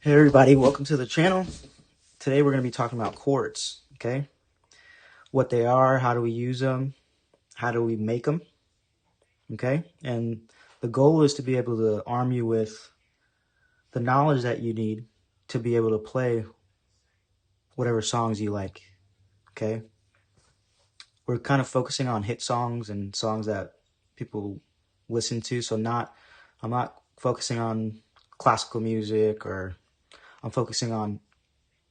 Hey everybody, welcome to the channel. Today we're going to be talking about chords, okay? What they are, how do we use them, how do we make them, okay? And the goal is to be able to arm you with the knowledge that you need to be able to play whatever songs you like, okay? We're kind of focusing on hit songs and songs that people listen to, so I'm not focusing on classical music, or I'm focusing on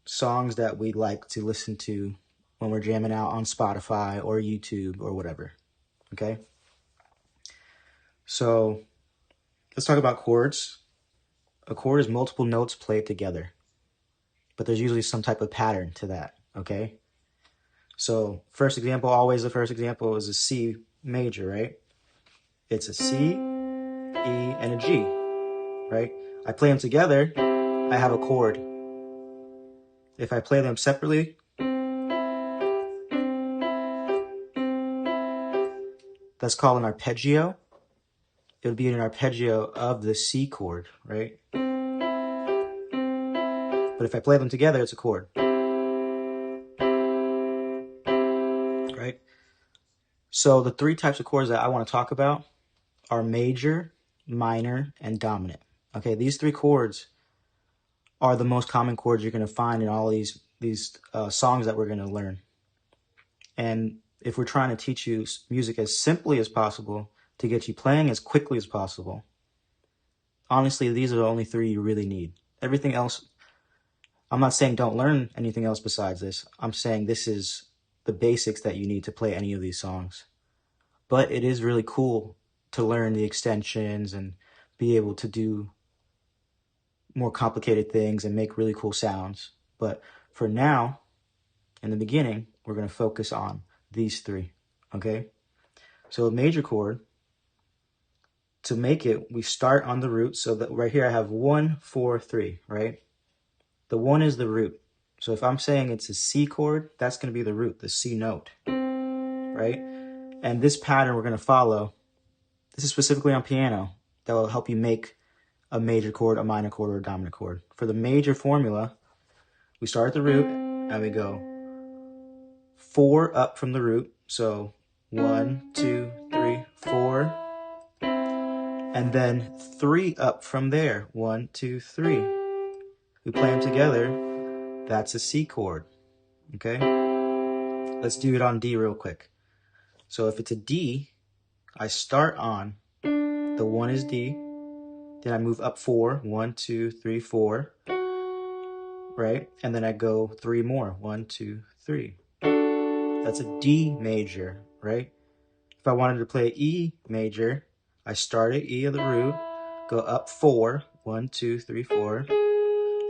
songs that we like to listen to when we're jamming out on Spotify or YouTube or whatever, okay? So let's talk about chords. A chord is multiple notes played together, but there's usually some type of pattern to that, okay? So the first example is a C major, right? It's a C, E, and a G, right? I play them together, I have a chord. If I play them separately, that's called an arpeggio. It would be an arpeggio of the C chord, right? But if I play them together, it's a chord, right? So the three types of chords that I want to talk about are major, minor, and dominant. Okay, these three chords are the most common chords you're going to find in all these songs that we're going to learn. And if we're trying to teach you music as simply as possible to get you playing as quickly as possible, honestly, these are the only three you really need. Everything else, I'm not saying don't learn anything else besides this. I'm saying this is the basics that you need to play any of these songs. But it is really cool to learn the extensions and be able to do more complicated things and make really cool sounds. But for now, in the beginning, we're going to focus on these three, okay? So a major chord, to make it, we start on the root. So that right here I have 1, 4, 3, right? The 1 is the root. So if I'm saying it's a C chord, that's going to be the root, the C note, right? And this pattern we're going to follow, this is specifically on piano, that will help you make a major chord, a minor chord, or a dominant chord. For the major formula, we start at the root and we go 4 up from the root. So 1, 2, 3, 4. And then 3 up from there. 1, 2, 3. We play them together. That's a C chord. Okay? Let's do it on D real quick. So if it's a D, I start on the 1 is D. Then I move up 4. 1, 2, 3, 4. Right? And then I go 3 more. 1, 2, 3. That's a D major, right? If I wanted to play E major, I start at E of the root, go up 4. 1, 2, 3, 4.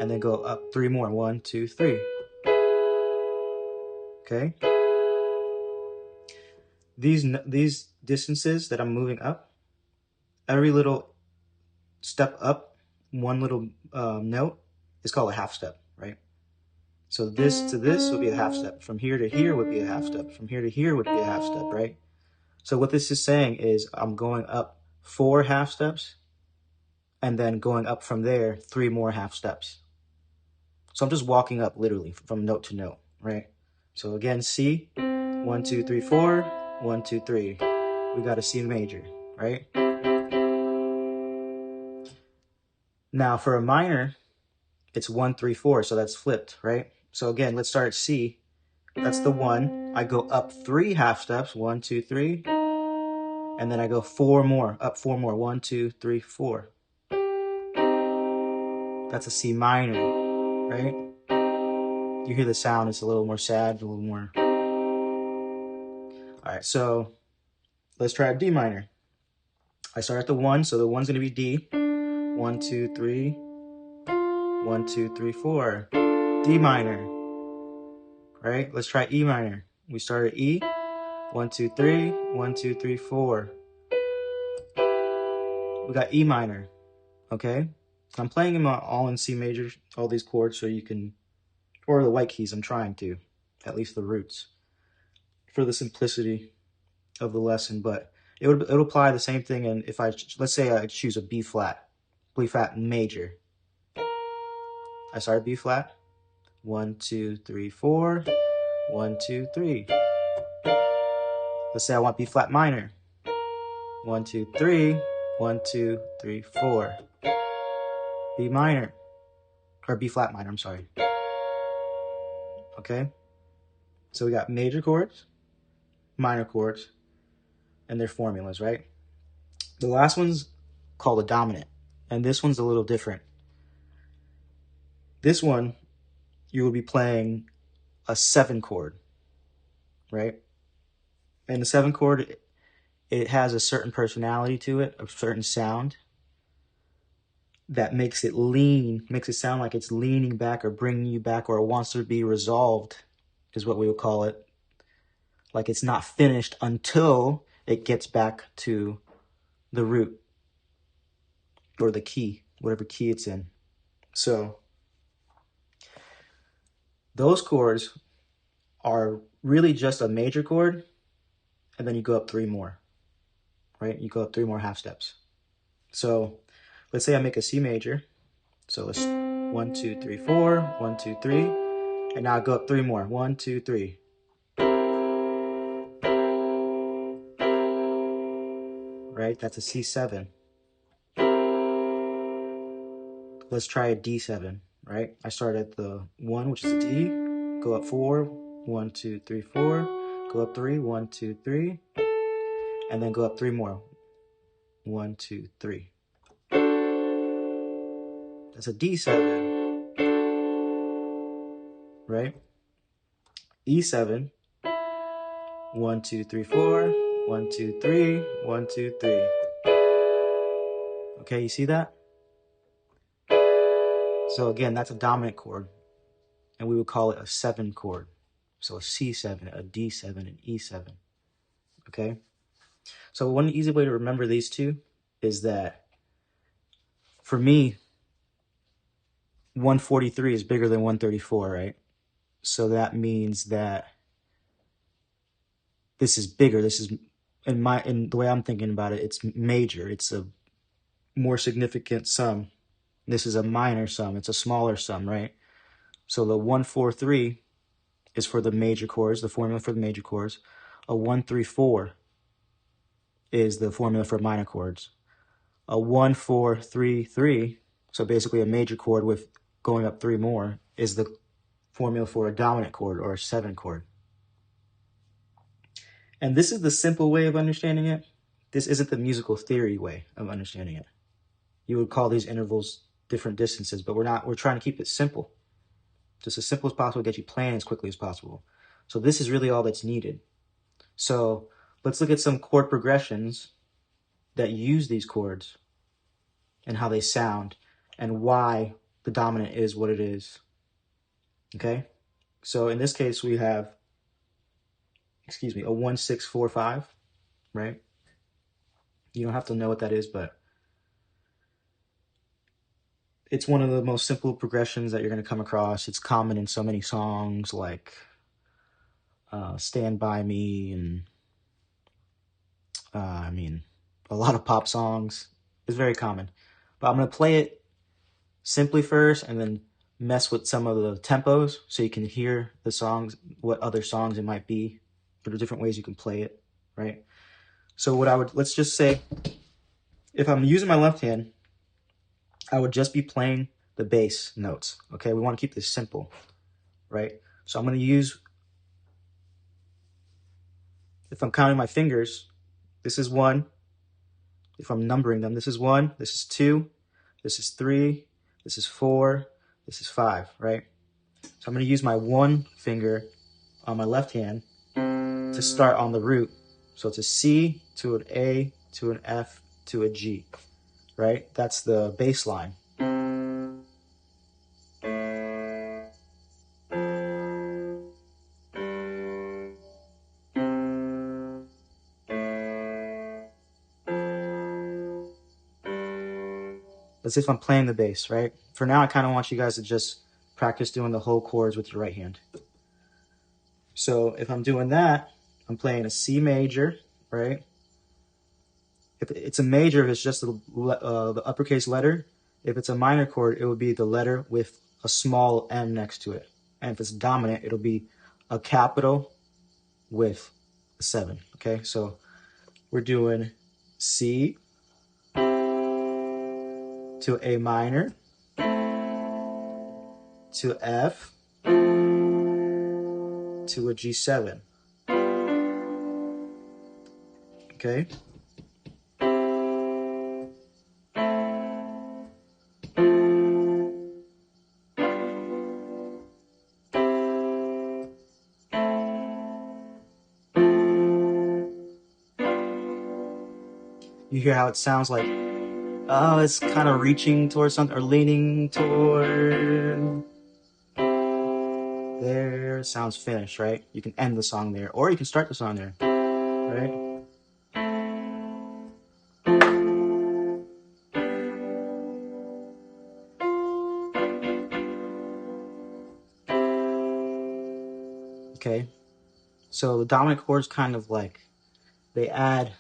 And then go up 3 more. 1, 2, 3. Okay? These distances that I'm moving up, every little step up, one little note, is called a half step, right? So this to this would be a half step. From here to here would be a half step. From here to here would be a half step, right? So what this is saying is I'm going up 4 half steps and then going up from there 3 more half steps. So I'm just walking up literally from note to note, right? So again, C, 1, 2, 3, 4, 1, 2, 3. We got a C major, right? Now for a minor, it's 1, 3, 4, so that's flipped, right? So again, let's start at C. That's the 1. I go up 3 half steps, 1, 2, 3. And then I go 4 more, up 4 more, 1, 2, 3, 4. That's a C minor, right? You hear the sound, it's a little more sad, a little more. All right, so let's try a D minor. I start at the 1, so the 1's gonna be D. 1, 2, 3. 1, 2, 3, 4. D minor, right? Let's try E minor. We start at E. 1, 2, 3. 1, 2, 3, 4. We got E minor, okay? I'm playing them all in C major, all these chords, so you can, or the white keys, I'm trying to, at least the roots, for the simplicity of the lesson. But it'll apply the same thing. And if let's say I choose a B flat major, I started B flat. 1, 2, 3, 4. 1, 2, 3. Let's say I want B flat minor. 1, 2, 3. 1, 2, 3, 4. B minor. Or B flat minor, I'm sorry. Okay? So we got major chords, minor chords, and their formulas, right? The last one's called a dominant, and this one's a little different. This one, you will be playing a 7 chord, right? And the 7 chord, it has a certain personality to it, a certain sound that makes it lean, makes it sound like it's leaning back or bringing you back, or it wants to be resolved, is what we would call it. Like it's not finished until it gets back to the root or the key, whatever key it's in. So those chords are really just a major chord, and then you go up 3 more, right? You go up 3 more half steps. So let's say I make a C major. So let's 1, 2, 3, 4, 1, 2, 3, and now I go up 3 more. 1, 2, 3. Right? That's a C7. Let's try a D7, right? I start at the 1, which is a D, go up 4, 1, 2, 3, 4, go up 3, 1, 2, 3, and then go up 3 more. 1, 2, 3. That's a D7, right? E7, 1, 2, 3, 4, 1, 2, 3, 1, 2, 3. Okay, you see that? So again, that's a dominant chord, and we would call it a 7 chord. So a C7, a D7, an E7, okay? So one easy way to remember these two is that, for me, 143 is bigger than 134, right? So that means that this is bigger. This is, in the way I'm thinking about it, it's major. It's a more significant sum. This is a minor sum. It's a smaller sum, right? So the 143 is for the major chords, the formula for the major chords. A 134 is the formula for minor chords. A 1-4-3-3, so basically a major chord with going up 3 more, is the formula for a dominant chord or a 7 chord. And this is the simple way of understanding it. This isn't the musical theory way of understanding it. You would call these intervals different distances, but we're trying to keep it simple. Just as simple as possible, get you playing as quickly as possible. So this is really all that's needed. So let's look at some chord progressions that use these chords and how they sound and why the dominant is what it is. Okay? So in this case, we have, a 1-6-4-5, right? You don't have to know what that is, but it's one of the most simple progressions that you're going to come across. It's common in so many songs like Stand By Me and a lot of pop songs. It's very common. But I'm going to play it simply first and then mess with some of the tempos so you can hear the songs, what other songs it might be, or the different ways you can play it, right? So let's just say, if I'm using my left hand, I would just be playing the bass notes, okay? We want to keep this simple, right? So I'm going to use, if I'm counting my fingers, this is 1. If I'm numbering them, this is 1, this is 2, this is 3, this is 4, this is 5, right? So I'm going to use my 1 finger on my left hand to start on the root. So it's a C to an A to an F to a G, right? That's the bass line. Let's see if I'm playing the bass, right? For now, I kind of want you guys to just practice doing the whole chords with your right hand. So if I'm doing that, I'm playing a C major, right? If it's a major, if it's just the uppercase letter. If it's a minor chord, it would be the letter with a small M next to it. And if it's dominant, it'll be a capital with a 7. Okay, so we're doing C to A minor to F to a G7. Okay. You hear how it sounds like, oh, it's kind of reaching towards something or leaning toward. There, sounds finished, right? You can end the song there, or you can start the song there, right? Okay, so the dominant chords kind of like, they add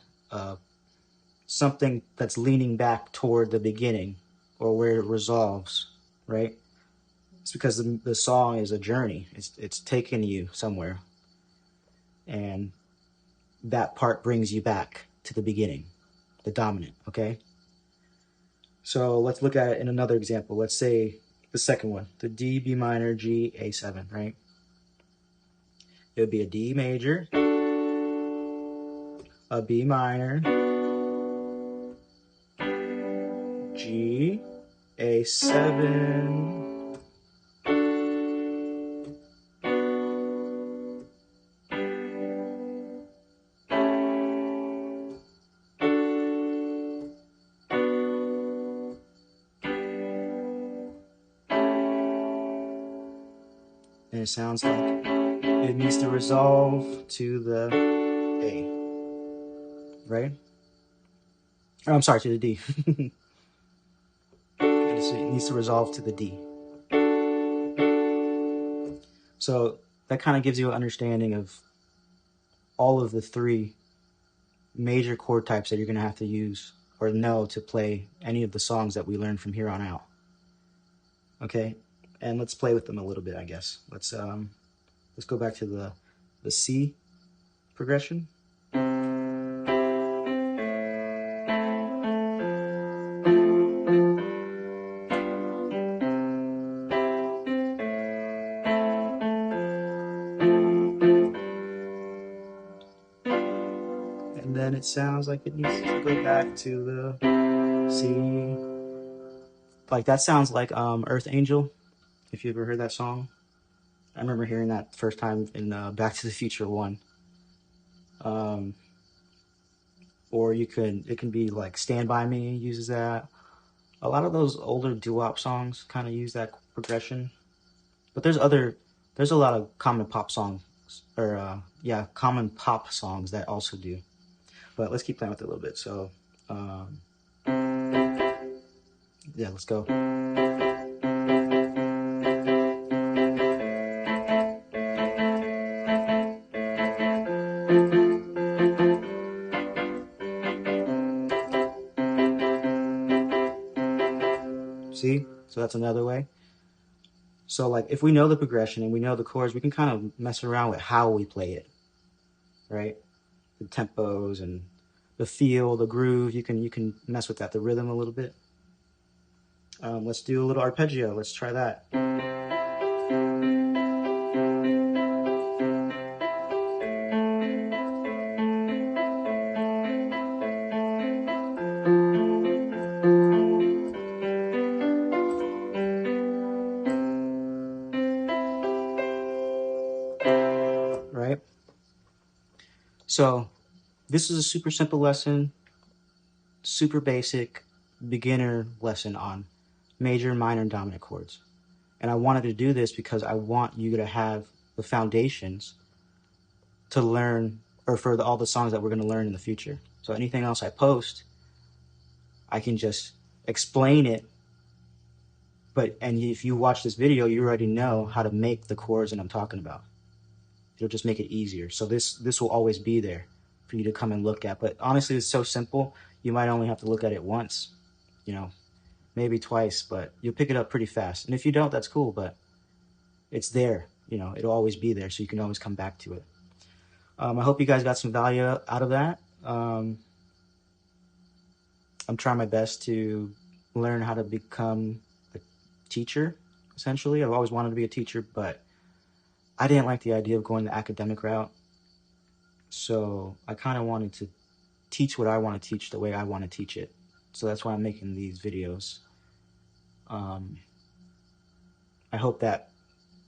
something that's leaning back toward the beginning or where it resolves, right? It's because the song is a journey. It's taking you somewhere, and that part brings you back to the beginning, the dominant, okay? So let's look at it in another example. Let's say the second one, the D, B minor, G, A7, right? It would be a D major, a B minor, G, A7, and it sounds like it needs to resolve to the A, right? Oh, I'm sorry, to the D. It needs to resolve to the D. So that kind of gives you an understanding of all of the 3 major chord types that you're going to have to use or know to play any of the songs that we learn from here on out. Okay, and let's play with them a little bit, I guess. Let's go back to the C progression. And then it sounds like it needs to go back to the C. Like that sounds like Earth Angel, if you ever heard that song. I remember hearing that the first time in Back to the Future 1. Or it can be like Stand By Me uses that. A lot of those older doo-wop songs kind of use that progression. But there's a lot of common pop songs, or common pop songs that also do. But let's keep playing with it a little bit. So, yeah, let's go. See? So that's another way. So like if we know the progression and we know the chords, we can kind of mess around with how we play it, right? The tempos and the feel, the groove, you can mess with that, the rhythm a little bit. Let's do a little arpeggio. Let's try that. Right? So this is a super simple lesson, super basic beginner lesson on major, minor, and dominant chords. And I wanted to do this because I want you to have the foundations to learn, or for all the songs that we're going to learn in the future. So anything else I post, I can just explain it. And if you watch this video, you already know how to make the chords that I'm talking about. It'll just make it easier. So this will always be there for you to come and look at. But honestly, it's so simple, you might only have to look at it once, maybe twice, but you'll pick it up pretty fast. And if you don't, that's cool, but it's there. You know, it'll always be there, so you can always come back to it. I hope you guys got some value out of that. I'm trying my best to learn how to become a teacher, essentially. I've always wanted to be a teacher, but I didn't like the idea of going the academic route. So I kind of wanted to teach what I want to teach the way I want to teach it. So that's why I'm making these videos. I hope that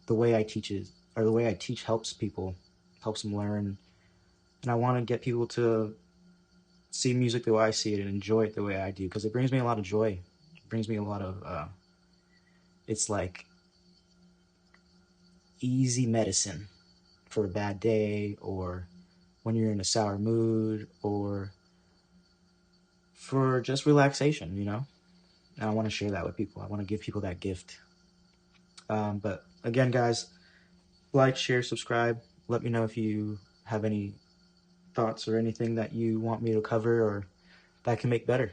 the way I teach helps people, helps them learn. And I want to get people to see music the way I see it and enjoy it the way I do, because it brings me a lot of joy. It brings me a lot of, it's like easy medicine for a bad day, or when you're in a sour mood, or for just relaxation, you know? And I want to share that with people. I want to give people that gift. But again, guys, like, share, subscribe. Let me know if you have any thoughts or anything that you want me to cover or that I can make better.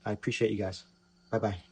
I appreciate you guys. Bye-bye.